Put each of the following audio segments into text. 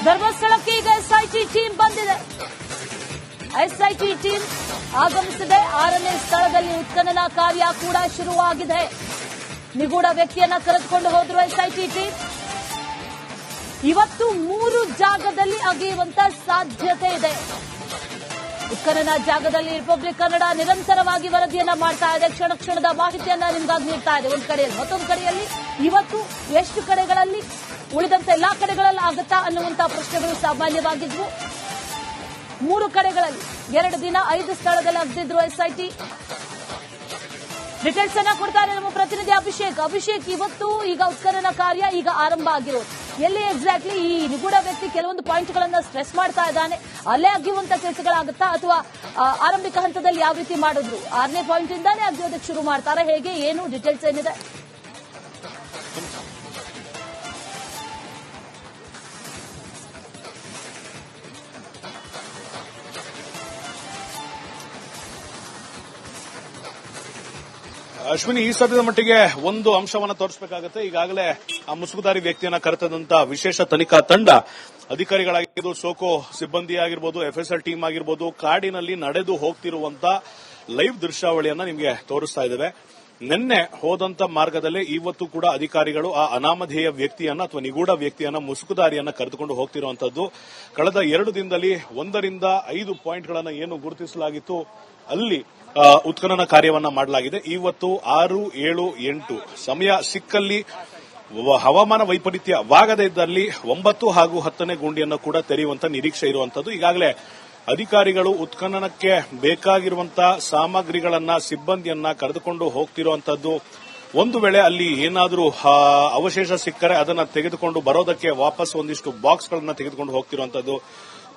ಧರ್ಮಸ್ಥಳಕ್ಕೆ ಈಗ SIT team ಬಂದಿದೆ. ಎಸ್ಐಟಿ ಟೀಮ್ ಆಗಮಿಸಿದೆ. 6ನೇ ಸ್ಥಳದಲ್ಲಿ ಉತ್ಖನನ ಕಾರ್ಯ ಕೂಡ ಶುರುವಾಗಿದೆ. ನಿಗೂಢ ವ್ಯಕ್ತಿಯನ್ನ ಕರೆದುಕೊಂಡು ಹೋದ್ರು ಎಸ್ಐಟಿ ಟೀಮ್. ಇವತ್ತು 3 ಜಾಗದಲ್ಲಿ ಅಗೆಯುವಂತ ಸಾಧ್ಯತೆ ಇದೆ. ಉತ್ಖನನ ಜಾಗದಲ್ಲಿ ರಿಪಬ್ಲಿಕ್ ಕನ್ನಡ ನಿರಂತರವಾಗಿ ವರದಿಯನ್ನ ಮಾಡ್ತಾ ಇದೆ. ಕ್ಷಣದ ಮಾಹಿತಿಯನ್ನ ನಿಮ್ಗಾಗಿ ನೀಡ್ತಾ ಇದೆ. ಒಂದು ಕಡೆಯಲ್ಲಿ, ಮತ್ತೊಂದು ಕಡೆಯಲ್ಲಿ ಇವತ್ತು ಎಷ್ಟು ಕಡೆಗಳಲ್ಲಿ, ಉಳಿದಂತೆ ಎಲ್ಲಾ ಕಡೆಗಳಲ್ಲಿ ಆಗುತ್ತಾ ಅನ್ನುವಂತ ಪ್ರಶ್ನೆಗಳು ಸಾಮಾನ್ಯವಾಗಿದ್ವು. 3 ಕಡೆಗಳಲ್ಲಿ 2 ದಿನ 5 ಸ್ಥಳದಲ್ಲಿ ಅಗೆದಿದ್ರು ಎಸ್ಐಟಿ. ಡೀಟೇಲ್ಸ್ ಅನ್ನ ಕೊಡ್ತಾರೆ ನಮ್ಮ ಪ್ರತಿನಿಧಿ ಅಭಿಷೇಕ್. ಇವತ್ತು ಈಗ ಉತ್ಖನನ ಕಾರ್ಯ ಈಗ ಆರಂಭ ಆಗಿರೋದು ಎಲ್ಲಿ ಎಕ್ಸಾಕ್ಟ್ಲಿ? ಈ ನಿಗೂಢ ವ್ಯಕ್ತಿ ಕೆಲವೊಂದು ಪಾಯಿಂಟ್ಗಳನ್ನ ಸ್ಟ್ರೆಸ್ ಮಾಡ್ತಾ ಇದ್ದಾನೆ. ಅಲ್ಲೇ ಅಗೆಯುವಂತ ಕೆಲಸಗಳಾಗುತ್ತಾ ಅಥವಾ ಆರಂಭಿಕ ಹಂತದಲ್ಲಿ ಯಾವ ರೀತಿ ಮಾಡಿದ್ರು? 6ನೇ ಪಾಯಿಂಟ್ ಇಂದಾನೇ ಅಗೆಯೋದಕ್ಕೆ ಶುರು ಮಾಡ್ತಾರೆ, ಹೇಗೆ, ಏನು ಡೀಟೇಲ್ಸ್ ಏನಿದೆ? ಅಶ್ವಿನಿ, ಈ ಸದ್ಯದ ಮಟ್ಟಿಗೆ ಒಂದು ಅಂಶವನ್ನ ತೋರಿಸಬೇಕಾಗುತ್ತೆ. ಈಗಾಗಲೇ ಆ ಮುಸುಕುದಾರಿ ವ್ಯಕ್ತಿಯನ್ನ ಕರೆತಂದಂತ ವಿಶೇಷ ತನಿಖಾ ತಂಡ ಅಧಿಕಾರಿಗಳಾಗಿರ್ಬೋದು, ಸೋಕೋ ಸಿಬ್ಬಂದಿ ಆಗಿರ್ಬೋದು, ಎಫ್ಎಸ್ಎಲ್ ಟೀಮ್ ಆಗಿರ್ಬೋದು, ಕಾಡಿನಲ್ಲಿ ನಡೆದು ಹೋಗ್ತಿರುವಂತ ಲೈವ್ ದೃಶ್ಯಾವಳಿಯನ್ನ ನಿಮಗೆ ತೋರಿಸ್ತಾ ಇದ್ದೇವೆ. ನಿನ್ನೆ ಹೋದಂತ ಮಾರ್ಗದಲ್ಲೇ ಇವತ್ತು ಕೂಡ ಅಧಿಕಾರಿಗಳು ಆ ಅನಾಮಧೇಯ ವ್ಯಕ್ತಿಯನ್ನ ಅಥವಾ ನಿಗೂಢ ವ್ಯಕ್ತಿಯನ್ನ, ಮುಸುಕುದಾರಿಯನ್ನ ಕರೆದುಕೊಂಡು ಹೋಗ್ತಿರುವಂತದ್ದು. ಕಳೆದ 2 ದಿನದಲ್ಲಿ 1 ರಿಂದ 5 ಪಾಯಿಂಟ್ಗಳನ್ನ ಏನು ಗುರುತಿಸಲಾಗಿತ್ತು ಅಲ್ಲಿ ಉತ್ಖನನ ಕಾರ್ಯವನ್ನ ಮಾಡಲಾಗಿದೆ. ಇವತ್ತು 6, 7, 8 ಸಮಯ ಸಿಕ್ಕಲ್ಲಿ, ಹವಾಮಾನ ವೈಪರೀತ್ಯವಾಗದೇ ಇದ್ದಲ್ಲಿ 9 ಹಾಗೂ 10ನೇ ಗುಂಡಿಯನ್ನು ಕೂಡ ತೆರೆಯುವಂತ ನಿರೀಕ್ಷೆ ಇರುವಂತದ್ದು. ಈಗಾಗಲೇ ಅಧಿಕಾರಿಗಳು ಉತ್ಖನನಕ್ಕೆ ಬೇಕಾಗಿರುವಂತಹ ಸಾಮಗ್ರಿಗಳನ್ನ, ಸಿಬ್ಬಂದಿಯನ್ನ ಕರೆದುಕೊಂಡು ಹೋಗ್ತಿರುವಂತದ್ದು. ಒಂದು ವೇಳೆ ಅಲ್ಲಿ ಏನಾದರೂ ಅವಶೇಷ ಸಿಕ್ಕರೆ ಅದನ್ನ ತೆಗೆದುಕೊಂಡು ಬರೋದಕ್ಕೆ ವಾಪಸ್ ಒಂದಿಷ್ಟು ಬಾಕ್ಸ್ಗಳನ್ನ ತೆಗೆದುಕೊಂಡು ಹೋಗ್ತಿರುವಂತದ್ದು.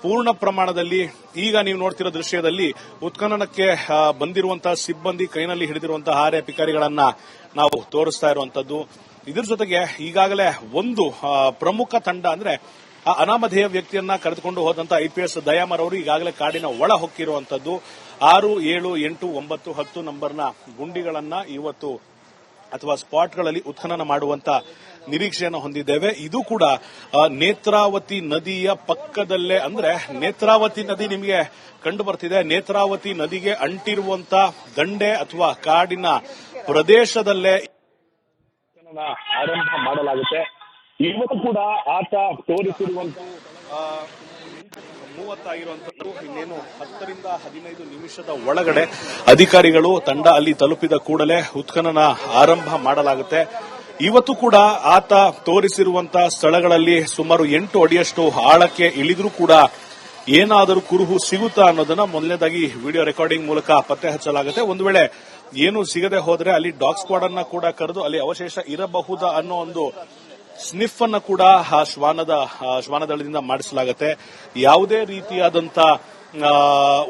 ಪೂರ್ಣ ಪ್ರಮಾಣದಲ್ಲಿ ಈಗ ನೀವು ನೋಡ್ತಿರೋ ದೃಶ್ಯದಲ್ಲಿ ಉತ್ಖನನಕ್ಕೆ ಬಂದಿರುವಂತಹ ಸಿಬ್ಬಂದಿ ಕೈನಲ್ಲಿ ಹಿಡಿದಿರುವಂತಹ ಹಾರೆ ಪಿಕಾರಿಗಳನ್ನ ನಾವು ತೋರಿಸ್ತಾ ಇರುವಂತದ್ದು. ಇದರ ಜೊತೆಗೆ ಈಗಾಗಲೇ ಒಂದು ಪ್ರಮುಖ ತಂಡ ಅಂದ್ರೆ ಆ ಅನಾಮಧೇಯ ವ್ಯಕ್ತಿಯನ್ನ ಕರೆದುಕೊಂಡು ಹೋದಂತ ಐಪಿಎಸ್ ದಯಾಮರ್ ಅವರು ಈಗಾಗಲೇ ಕಾಡಿನ ಒಳ ಹೊಕ್ಕಿರುವಂತದ್ದು. 6, 7, 8, 9, 10 ನಂಬರ್ನ ಗುಂಡಿಗಳನ್ನ ಇವತ್ತು ಅಥವಾ ಸ್ಪಾಟ್ಗಳಲ್ಲಿ ಉತ್ಖನನ ಮಾಡುವಂತ ನಿರೀಕ್ಷೆಯನ್ನು ಹೊಂದಿದ್ದೇವೆ. ಇದು ಕೂಡ ನೇತ್ರಾವತಿ ನದಿಯ ಪಕ್ಕದಲ್ಲೇ, ಅಂದ್ರೆ ನೇತ್ರಾವತಿ ನದಿ ನಿಮಗೆ ಕಂಡು ಬರ್ತಿದೆ. ನೇತ್ರಾವತಿ ನದಿಗೆ ಅಂಟಿರುವಂತ ದಂಡೆ ಅಥವಾ ಕಾಡಿನ ಪ್ರದೇಶದಲ್ಲೇ ಆರಂಭ ಮಾಡಲಾಗುತ್ತೆ. ಇವತ್ತು ಕೂಡ ಆತ ತೋರಿಸಿರುವಂತ 30 ಆಗಿರುವಂತದ್ದು. ಇನ್ನೇನು 10 ರಿಂದ 15 ನಿಮಿಷದ ಒಳಗಡೆ ಅಧಿಕಾರಿಗಳು ತಂಡ ಅಲ್ಲಿ ತಲುಪಿದ ಕೂಡಲೇ ಉತ್ಖನನ ಆರಂಭ ಮಾಡಲಾಗುತ್ತೆ. ಇವತ್ತು ಕೂಡ ಆತ ತೋರಿಸಿರುವಂತಹ ಸ್ಥಳಗಳಲ್ಲಿ ಸುಮಾರು 8 ಅಡಿಯಷ್ಟು ಆಳಕ್ಕೆ ಇಳಿದ್ರೂ ಕೂಡ ಏನಾದರೂ ಕುರುಹು ಸಿಗುತ್ತಾ ಅನ್ನೋದನ್ನ ಮೊದಲನೇದಾಗಿ ವಿಡಿಯೋ ರೆಕಾರ್ಡಿಂಗ್ ಮೂಲಕ ಪತ್ತೆ ಹಚ್ಚಲಾಗುತ್ತೆ. ಒಂದು ವೇಳೆ ಏನು ಸಿಗದೆ ಹೋದ್ರೆ ಅಲ್ಲಿ ಡಾಗ್ ಸ್ಕ್ವಾಡ್ ಅನ್ನ ಕೂಡ ಕರೆದು ಅಲ್ಲಿ ಅವಶೇಷ ಇರಬಹುದಾ ಅನ್ನೋ ಒಂದು ಸ್ನಿಫ್ ಅನ್ನ ಕೂಡ ಶ್ವಾನದಳದಿಂದ ಮಾಡಿಸಲಾಗುತ್ತೆ. ಯಾವುದೇ ರೀತಿಯಾದಂತ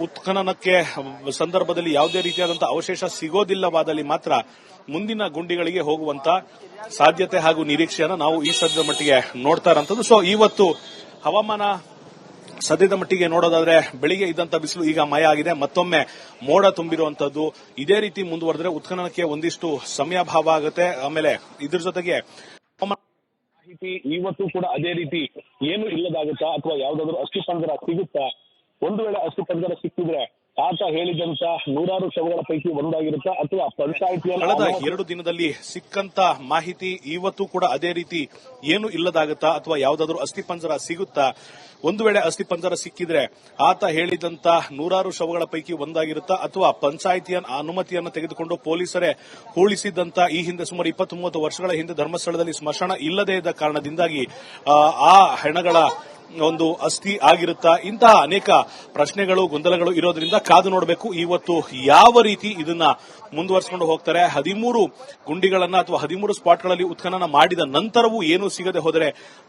ಉತ್ಖನನಕ್ಕೆ ಸಂದರ್ಭದಲ್ಲಿ ಯಾವುದೇ ರೀತಿಯಾದಂತಹ ಅವಶೇಷ ಸಿಗೋದಿಲ್ಲವಾದಲ್ಲಿ ಮಾತ್ರ ಮುಂದಿನ ಗುಂಡಿಗಳಿಗೆ ಹೋಗುವಂತ ಸಾಧ್ಯತೆ ಹಾಗೂ ನಿರೀಕ್ಷೆಯನ್ನು ನಾವು ಈ ಸದ್ಯದ ಮಟ್ಟಿಗೆ ನೋಡ್ತಾ ಇರೋಂಥದ್ದು. ಸೊ ಇವತ್ತು ಹವಾಮಾನ ಸದ್ಯದ ಮಟ್ಟಿಗೆ ನೋಡೋದಾದ್ರೆ ಬೆಳಿಗ್ಗೆ ಇದ್ದಂತ ಬಿಸಿಲು ಈಗ ಮಯ ಆಗಿದೆ, ಮತ್ತೊಮ್ಮೆ ಮೋಡ ತುಂಬಿರುವಂತದ್ದು. ಇದೇ ರೀತಿ ಮುಂದುವರೆದ್ರೆ ಉತ್ಖನನಕ್ಕೆ ಒಂದಿಷ್ಟು ಸಮಯಾಭಾವ ಆಗುತ್ತೆ. ಆಮೇಲೆ ಇದ್ರ ಜೊತೆಗೆ ಮಾಹಿತಿ ಇವತ್ತು ಕೂಡ ಅದೇ ರೀತಿ ಏನು ಇಲ್ಲದಾಗುತ್ತಾ ಅಥವಾ ಯಾವ್ದಾದ್ರು ಅಸ್ಥಿಪಂಜರ ಸಿಗುತ್ತಾ? ಒಂದು ವೇಳೆ ಅಸ್ಥಿಪಂಜರ ಸಿಕ್ಕಿದ್ರೆ ಆತ ಹೇಳಿದಂತ 100 ಶವಗಳ ಪೈಕಿ ಒಂದಾಗಿರುತ್ತಾ ಅಥವಾ ಪಂಚಾಯಿತಿಯ ಕಳೆದ 2 ದಿನದಲ್ಲಿ ಸಿಕ್ಕಂತ ಮಾಹಿತಿ ಇವತ್ತು ಕೂಡ ಅದೇ ರೀತಿ ಏನು ಇಲ್ಲದಾಗುತ್ತಾ ಅಥವಾ ಯಾವ್ದಾದ್ರು ಅಸ್ಥಿಪಂಜರ ಸಿಗುತ್ತಾ? ಒಂದು ವೇಳೆ ಅಸ್ಥಿಪಂಜರ ಸಿಕ್ಕಿದ್ರೆ ಆತ ಹೇಳಿದಂತ 100 ಶವಗಳ ಪೈಕಿ ಒಂದಾಗಿರುತ್ತಾ ಅಥವಾ ಪಂಚಾಯಿತಿಯ ಅನುಮತಿಯನ್ನು ತೆಗೆದುಕೊಂಡು ಪೊಲೀಸರೇ ಹೂಳಿಸಿದಂತ ಈ ಹಿಂದೆ ಸುಮಾರು 20-30 ವರ್ಷಗಳ ಹಿಂದೆ ಧರ್ಮಸ್ಥಳದಲ್ಲಿ ಸ್ಮಶಾನ ಇಲ್ಲದೇ ಇದ್ದ ಕಾರಣದಿಂದಾಗಿ ಆ ಹೆಣಗಳ ಒಂದು ಅಸ್ಥಿ ಆಗಿರುತ್ತಾ? ಇಂತಹ ಅನೇಕ ಪ್ರಶ್ನೆಗಳು, ಗೊಂದಲಗಳು ಇರೋದ್ರಿಂದ ಕಾದು ನೋಡಬೇಕು ಇವತ್ತು ಯಾವ ರೀತಿ ಇದನ್ನ ಮುಂದುವರಿಸಿಕೊಂಡು ಹೋಗ್ತಾರೆ. 13 ಗುಂಡಿಗಳನ್ನ ಅಥವಾ 13 ಸ್ಪಾಟ್ಗಳಲ್ಲಿ ಉತ್ಖನನ ಮಾಡಿದ ನಂತರವೂ ಏನೂ ಸಿಗದೆ ಹೋದರೆ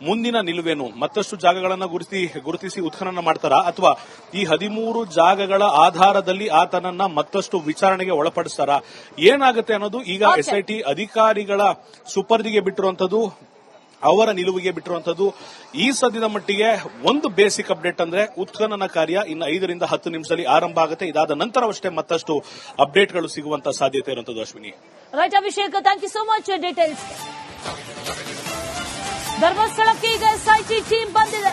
ಮುಂದಿನ ನಿಲುವೇನು? ಮತ್ತಷ್ಟು ಜಾಗಗಳನ್ನ ಗುರುತಿಸಿ ಉತ್ಖನನ ಮಾಡ್ತಾರಾ ಅಥವಾ ಈ 13 ಜಾಗಗಳ ಆಧಾರದಲ್ಲಿ ಆತನನ್ನ ಮತ್ತಷ್ಟು ವಿಚಾರಣೆಗೆ ಒಳಪಡಿಸ್ತಾರಾ? ಏನಾಗುತ್ತೆ ಅನ್ನೋದು ಈಗ ಎಸ್ಐಟಿ ಅಧಿಕಾರಿಗಳ ಸುಪರ್ದಿಗೆ ಬಿಟ್ಟಿರುವಂತದ್ದು, ಅವರ ನಿಲುವಿಗೆ ಬಿಟ್ಟಿರುವಂತದ್ದು. ಈ ಸದ್ಯದ ಮಟ್ಟಿಗೆ ಒಂದು ಬೇಸಿಕ್ ಅಪ್ಡೇಟ್ ಅಂದ್ರೆ ಉತ್ಖನನ ಕಾರ್ಯ ಇನ್ನು 5 ರಿಂದ 10 ನಿಮಿಷದಲ್ಲಿ ಆರಂಭ ಆಗುತ್ತೆ. ಇದಾದ ನಂತರವಷ್ಟೇ ಮತ್ತಷ್ಟು ಅಪ್ಡೇಟ್ಗಳು ಸಿಗುವಂತ ಸಾಧ್ಯತೆ ಇರುವಂತದ್ದು. Ashwini, right Abhishek, thank you so much details. ಧರ್ಮಸ್ಥಳಕ್ಕೆ ಈಗ ಎಸ್ಐಟಿ ಟೀಮ್ ಬಂದಿದೆ.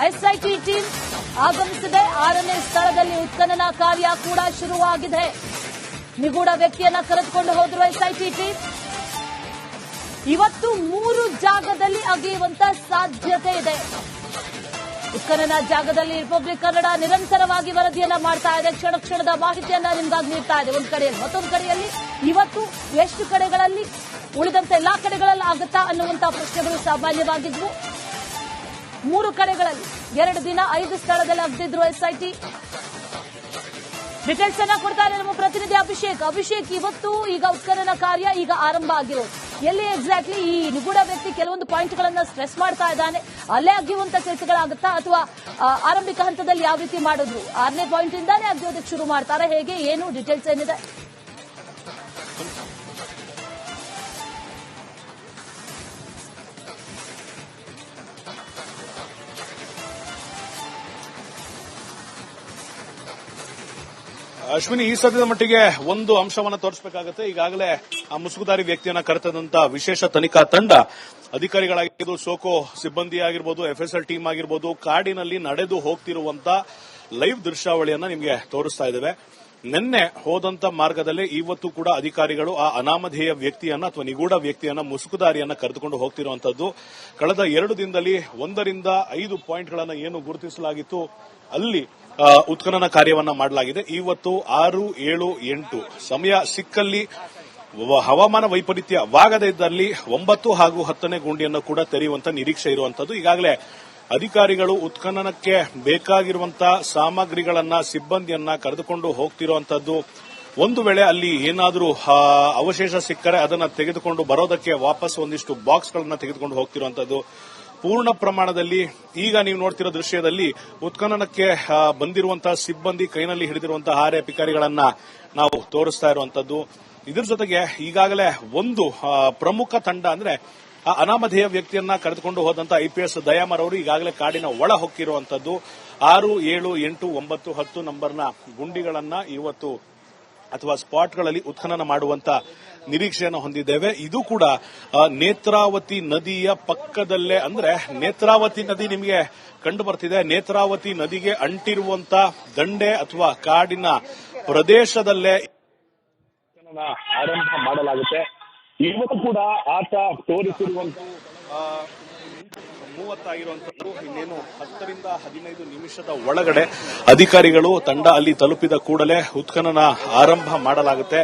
ಎಸ್ಐಟಿ ಟೀಮ್ ಆಗಮಿಸಿದೆ. 6ನೇ ಸ್ಥಳದಲ್ಲಿ ಉತ್ಖನನ ಕಾರ್ಯ ಕೂಡ ಶುರುವಾಗಿದೆ. ನಿಗೂಢ ವ್ಯಕ್ತಿಯನ್ನ ಕರೆದುಕೊಂಡು ಹೋದ್ರು ಎಸ್ಐಟಿ ಟೀಮ್. ಇವತ್ತು 3 ಜಾಗದಲ್ಲಿ ಅಗೆಯುವಂತ ಸಾಧ್ಯತೆ ಇದೆ. ಉತ್ಖನನ ಜಾಗದಲ್ಲಿ ರಿಪಬ್ಲಿಕ್ ಕನ್ನಡ ನಿರಂತರವಾಗಿ ವರದಿಯನ್ನ ಮಾಡ್ತಾ ಇದೆ. ಕ್ಷಣ ಕ್ಷಣದ ಮಾಹಿತಿಯನ್ನ ನಿಮ್ಗಾಗಿ ನೀಡ್ತಾ ಇದೆ. ಒಂದು ಕಡೆಯಲ್ಲಿ ಮತ್ತೊಂದು ಕಡೆಯಲ್ಲಿ ಇವತ್ತು ಎಷ್ಟು ಕಡೆಗಳಲ್ಲಿ ಉಳಿದಂತ ಎಲ್ಲಾ ಕಡೆಗಳಲ್ಲಿ ಆಗುತ್ತಾ ಅನ್ನುವಂತಹ ಪ್ರಶ್ನೆಗಳು ಸಾಮಾನ್ಯವಾಗಿದ್ವು. 3 ಕಡೆಗಳಲ್ಲಿ 2 ದಿನ 5 ಸ್ಥಳದಲ್ಲಿ ಅಗ್ದಿದ್ರು ಎಸ್ಐಟಿ. ಡೀಟೇಲ್ಸ್ ಅನ್ನ ಕೊಡ್ತಾರೆ ನಮ್ಮ ಪ್ರತಿನಿಧಿ ಅಭಿಷೇಕ್. ಇವತ್ತು ಈಗ ಉತ್ಖನನ ಕಾರ್ಯ ಈಗ ಆರಂಭ ಆಗಿರೋದು ಎಲ್ಲಿ ಎಕ್ಸಾಕ್ಟ್ಲಿ? ಈ ನಿಗೂಢ ವ್ಯಕ್ತಿ ಕೆಲವೊಂದು ಪಾಯಿಂಟ್ಗಳನ್ನ ಸ್ಟ್ರೆಸ್ ಮಾಡ್ತಾ ಇದ್ದಾನೆ. ಅಲ್ಲೇ ಅಗ್ಗಿಯುವಂತ ಕೆಲಸಗಳಾಗುತ್ತಾ ಅಥವಾ ಆರಂಭಿಕ ಹಂತದಲ್ಲಿ ಯಾವ ರೀತಿ ಮಾಡಿದ್ರು? 6ನೇ ಪಾಯಿಂಟ್ ಇಂದಾನೇ ಅಗ್ಗೋದಕ್ಕೆ ಶುರು ಮಾಡ್ತಾರೆ, ಹೇಗೆ ಏನು ಡೀಟೇಲ್ಸ್ ಏನಿದೆ? ಅಶ್ವಿನಿ, ಈ ಸದ್ಯದ ಮಟ್ಟಿಗೆ ಒಂದು ಅಂಶವನ್ನು ತೋರಿಸಬೇಕಾಗುತ್ತೆ. ಈಗಾಗಲೇ ಆ ಮುಸುಗುದಾರಿ ವ್ಯಕ್ತಿಯನ್ನ ಕರೆತಂತ ವಿಶೇಷ ತನಿಖಾ ತಂಡ ಅಧಿಕಾರಿಗಳಾಗಿರ್ಬೋದು, ಸೋಕೋ ಸಿಬ್ಬಂದಿ ಆಗಿರ್ಬೋದು, ಎಫ್ಎಸ್ಎಲ್ ಟೀಮ್ ಆಗಿರ್ಬೋದು, ಕಾಡಿನಲ್ಲಿ ನಡೆದು ಹೋಗ್ತಿರುವಂತ ಲೈವ್ ದೃಶ್ಯಾವಳಿಯನ್ನ ನಿಮಗೆ ತೋರಿಸ್ತಾ ಇದ್ದೇವೆ. ನಿನ್ನೆ ಹೋದಂತ ಮಾರ್ಗದಲ್ಲೇ ಇವತ್ತು ಕೂಡ ಅಧಿಕಾರಿಗಳು ಆ ಅನಾಮಧೇಯ ವ್ಯಕ್ತಿಯನ್ನ ಅಥವಾ ನಿಗೂಢ ವ್ಯಕ್ತಿಯನ್ನ ಮುಸುಕುದಾರಿಯನ್ನ ಕರೆದುಕೊಂಡು ಹೋಗ್ತಿರುವಂತದ್ದು. ಕಳೆದ 2 ದಿನದಲ್ಲಿ 1 ರಿಂದ 5 ಪಾಯಿಂಟ್ಗಳನ್ನ ಏನು ಗುರುತಿಸಲಾಗಿತ್ತು ಅಲ್ಲಿ ಉತ್ಖನನ ಕಾರ್ಯವನ್ನ ಮಾಡಲಾಗಿದೆ. ಇವತ್ತು 6, 7, 8 ಸಮಯ ಸಿಕ್ಕಲ್ಲಿ ಹವಾಮಾನ ವೈಪರೀತ್ಯವಾಗದೇ ಇದ್ದಲ್ಲಿ 9 ಹಾಗೂ 10ನೇ ಗುಂಡಿಯನ್ನು ಕೂಡ ತೆರೆಯುವಂತ ನಿರೀಕ್ಷೆ ಇರುವಂತದ್ದು. ಈಗಾಗಲೇ ಅಧಿಕಾರಿಗಳು ಉತ್ಖನನಕ್ಕೆ ಬೇಕಾಗಿರುವಂತಹ ಸಾಮಗ್ರಿಗಳನ್ನ, ಸಿಬ್ಬಂದಿಯನ್ನ ಕರೆದುಕೊಂಡು ಹೋಗ್ತಿರುವಂತದ್ದು. ಒಂದು ವೇಳೆ ಅಲ್ಲಿ ಏನಾದರೂ ಅವಶೇಷ ಸಿಕ್ಕರೆ ಅದನ್ನ ತೆಗೆದುಕೊಂಡು ಬರೋದಕ್ಕೆ ವಾಪಸ್ ಒಂದಿಷ್ಟು ಬಾಕ್ಸ್ಗಳನ್ನ ತೆಗೆದುಕೊಂಡು ಹೋಗ್ತಿರುವಂತದ್ದು. ಪೂರ್ಣ ಪ್ರಮಾಣದಲ್ಲಿ ಈಗ ನೀವು ನೋಡ್ತಿರೋ ದೃಶ್ಯದಲ್ಲಿ ಉತ್ಖನನಕ್ಕೆ ಬಂದಿರುವಂತಹ ಸಿಬ್ಬಂದಿ ಕೈನಲ್ಲಿ ಹಿಡಿದಿರುವಂತಹ ಹಾರೆ ಪಿಕಾರಿಗಳನ್ನ ನಾವು ತೋರಿಸ್ತಾ ಇರುವಂತದ್ದು. ಇದರ ಜೊತೆಗೆ ಈಗಾಗಲೇ ಒಂದು ಪ್ರಮುಖ ತಂಡ ಅಂದ್ರೆ ಆ ಅನಾಮಧೇಯ ವ್ಯಕ್ತಿಯನ್ನ ಕರೆದುಕೊಂಡು ಹೋದಂತ ಐಪಿಎಸ್ ದಯಾಮರ್ ಅವರು ಈಗಾಗಲೇ ಕಾಡಿನ ಒಳ ಹೊಕ್ಕಿರುವಂತದ್ದು. 6, 7, 8, 9, 10 ನಂಬರ್ನ ಗುಂಡಿಗಳನ್ನ ಇವತ್ತು ಅಥವಾ ಸ್ಪಾಟ್ಗಳಲ್ಲಿ ಉತ್ಖನನ ಮಾಡುವಂತ ನಿರೀಕ್ಷೆಯನ್ನು ಹೊಂದಿದ್ದೇವೆ. ಇದು ಕೂಡ ನೇತ್ರಾವತಿ ನದಿಯ ಪಕ್ಕದಲ್ಲೇ, ಅಂದ್ರೆ ನೇತ್ರಾವತಿ ನದಿ ನಿಮಗೆ ಕಂಡು ಬರ್ತಿದೆ. ನೇತ್ರಾವತಿ ನದಿಗೆ ಅಂಟಿರುವಂತ ದಂಡೆ ಅಥವಾ ಕಾಡಿನ ಪ್ರದೇಶದಲ್ಲೇ ಆರಂಭ ಮಾಡಲಾಗುತ್ತೆ. ಇವತ್ತು ಕೂಡ ಆತ ತೋರಿಸಿರುವಂತ 30 ಆಗಿರುವಂತದ್ದು. ಇನ್ನೇನು 10 ರಿಂದ 15 ನಿಮಿಷದ ಒಳಗಡೆ ಅಧಿಕಾರಿಗಳು ತಂಡ ಅಲ್ಲಿ ತಲುಪಿದ ಕೂಡಲೇ ಉತ್ಖನನ ಆರಂಭ ಮಾಡಲಾಗುತ್ತೆ.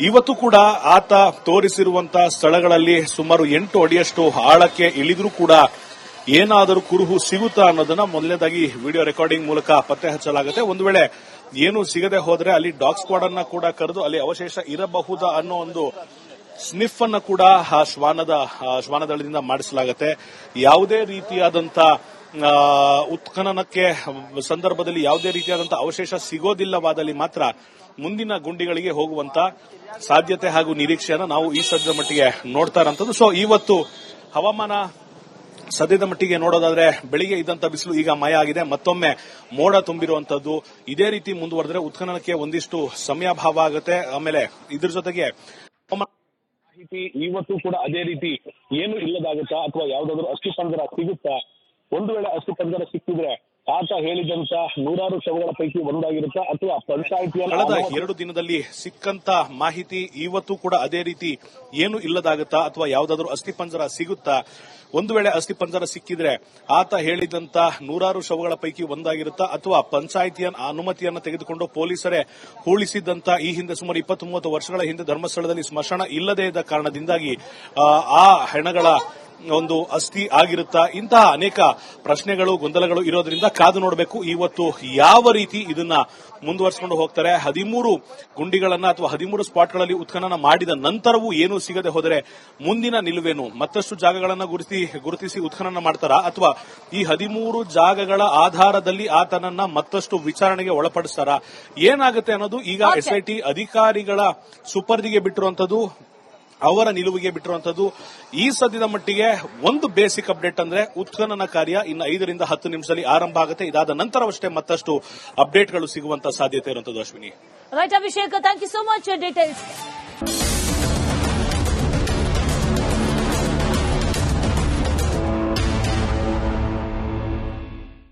ಇವತ್ತು ಕೂಡ ಆತ ತೋರಿಸಿರುವಂತಹ ಸ್ಥಳಗಳಲ್ಲಿ ಸುಮಾರು 8 ಅಡಿಯಷ್ಟು ಆಳಕ್ಕೆ ಇಳಿದ್ರೂ ಕೂಡ ಏನಾದರೂ ಕುರುಹು ಸಿಗುತ್ತಾ ಅನ್ನೋದನ್ನ ಮೊದಲನೇದಾಗಿ ವಿಡಿಯೋ ರೆಕಾರ್ಡಿಂಗ್ ಮೂಲಕ ಪತ್ತೆ ಹಚ್ಚಲಾಗುತ್ತೆ. ಒಂದು ವೇಳೆ ಏನು ಸಿಗದೆ ಹೋದ್ರೆ ಅಲ್ಲಿ ಡಾಗ್ ಸ್ಕ್ವಾಡ್ ಅನ್ನ ಕೂಡ ಕರೆದು ಅಲ್ಲಿ ಅವಶೇಷ ಇರಬಹುದಾ ಅನ್ನೋ ಒಂದು ಸ್ನಿಫ್ ಅನ್ನ ಕೂಡ ಆ ಶ್ವಾನದಳದಿಂದ ಮಾಡಿಸಲಾಗುತ್ತೆ. ಯಾವುದೇ ರೀತಿಯಾದಂತ ಉತ್ಖನನಕ್ಕೆ ಸಂದರ್ಭದಲ್ಲಿ ಯಾವುದೇ ರೀತಿಯಾದಂತಹ ಅವಶೇಷ ಸಿಗೋದಿಲ್ಲವಾದಲ್ಲಿ ಮಾತ್ರ ಮುಂದಿನ ಗುಂಡಿಗಳಿಗೆ ಹೋಗುವಂತ ಸಾಧ್ಯತೆ ಹಾಗೂ ನಿರೀಕ್ಷೆಯನ್ನು ನಾವು ಈ ಸದ್ಯದ ಮಟ್ಟಿಗೆ ನೋಡ್ತಾ ಇರೋಂಥದ್ದು. ಸೊ ಇವತ್ತು ಹವಾಮಾನ ಸದ್ಯದ ಮಟ್ಟಿಗೆ ನೋಡೋದಾದ್ರೆ ಬೆಳಿಗ್ಗೆ ಇದ್ದಂತ ಬಿಸಿಲು ಈಗ ಮಯ ಆಗಿದೆ, ಮತ್ತೊಮ್ಮೆ ಮೋಡ ತುಂಬಿರುವಂತದ್ದು. ಇದೇ ರೀತಿ ಮುಂದುವರೆದ್ರೆ ಉತ್ಖನನಕ್ಕೆ ಒಂದಿಷ್ಟು ಸಮಯಾಭಾವ ಆಗುತ್ತೆ. ಆಮೇಲೆ ಇದ್ರ ಜೊತೆಗೆ ಮಾಹಿತಿ ಇವತ್ತು ಕೂಡ ಅದೇ ರೀತಿ ಏನು ಇಲ್ಲದಾಗುತ್ತಾ ಅಥವಾ ಯಾವ್ದಾದ್ರು ಅಸ್ಥಿಪಂಜರ ಸಿಗುತ್ತಾ? ಒಂದು ವೇಳೆ ಅಸ್ಥಿಪಂಜರ ಸಿಕ್ಕಿದ್ರೆ ಆತ ಹೇಳಿದಂತ 100 ಶವಗಳ ಪೈಕಿ ಒಂದಾಗಿರುತ್ತಾ ಅಥವಾ ಪಂಚಾಯಿತಿಯ ಕಳೆದ 2 ದಿನದಲ್ಲಿ ಸಿಕ್ಕಂತ ಮಾಹಿತಿ ಇವತ್ತು ಕೂಡ ಅದೇ ರೀತಿ ಏನು ಇಲ್ಲದಾಗುತ್ತಾ ಅಥವಾ ಯಾವ್ದಾದ್ರು ಅಸ್ಥಿಪಂಜರ ಸಿಗುತ್ತಾ? ಒಂದು ವೇಳೆ ಅಸ್ಥಿಪಂಜರ ಸಿಕ್ಕಿದ್ರೆ ಆತ ಹೇಳಿದಂತ 100 ಶವಗಳ ಪೈಕಿ ಒಂದಾಗಿರುತ್ತಾ ಅಥವಾ ಪಂಚಾಯಿತಿಯ ಅನುಮತಿಯನ್ನು ತೆಗೆದುಕೊಂಡು ಪೊಲೀಸರೇ ಹೂಳಿಸಿದಂತ ಈ ಹಿಂದೆ ಸುಮಾರು 20-30 ವರ್ಷಗಳ ಹಿಂದೆ ಧರ್ಮಸ್ಥಳದಲ್ಲಿ ಸ್ಮಶಾನ ಇಲ್ಲದೇ ಇದ್ದ ಕಾರಣದಿಂದಾಗಿ ಆ ಹೆಣಗಳ ಒಂದು ಅಸ್ಥಿ ಆಗಿರುತ್ತಾ? ಇಂತಹ ಅನೇಕ ಪ್ರಶ್ನೆಗಳು, ಗೊಂದಲಗಳು ಇರೋದ್ರಿಂದ ಕಾದು ನೋಡಬೇಕು ಇವತ್ತು ಯಾವ ರೀತಿ ಇದನ್ನ ಮುಂದುವರಿಸಿಕೊಂಡು ಹೋಗ್ತಾರೆ. 13 ಗುಂಡಿಗಳನ್ನ ಅಥವಾ 13 ಸ್ಪಾಟ್ಗಳಲ್ಲಿ ಉತ್ಖನನ ಮಾಡಿದ ನಂತರವೂ ಏನೂ ಸಿಗದೆ ಹೋದರೆ ಮುಂದಿನ ನಿಲುವೇನು? ಮತ್ತಷ್ಟು ಜಾಗಗಳನ್ನ ಗುರುತಿಸಿ ಉತ್ಖನನ ಮಾಡ್ತಾರಾ ಅಥವಾ ಈ 13 ಜಾಗಗಳ ಆಧಾರದಲ್ಲಿ ಆತನನ್ನ ಮತ್ತಷ್ಟು ವಿಚಾರಣೆಗೆ ಒಳಪಡಿಸ್ತಾರಾ? ಏನಾಗುತ್ತೆ ಅನ್ನೋದು ಈಗ ಎಸ್ಐಟಿ ಅಧಿಕಾರಿಗಳ ಸುಪರ್ದಿಗೆ ಬಿಟ್ಟಿರುವಂತದ್ದು, ಅವರ ನಿಲುವಿಗೆ ಬಿಟ್ಟಿರುವಂತದ್ದು. ಈ ಸದ್ಯದ ಮಟ್ಟಿಗೆ ಒಂದು ಬೇಸಿಕ್ ಅಪ್ಡೇಟ್ ಅಂದ್ರೆ ಉತ್ಖನನ ಕಾರ್ಯ ಇನ್ನು 5 ರಿಂದ 10 ನಿಮಿಷದಲ್ಲಿ ಆರಂಭ ಆಗುತ್ತೆ. ಇದಾದ ನಂತರವಷ್ಟೇ ಮತ್ತಷ್ಟು ಅಪ್ಡೇಟ್ಗಳು ಸಿಗುವಂತ ಸಾಧ್ಯತೆ ಇರುವಂತದ್ದು. Ashwini. Right Abhishek, thank you so much details.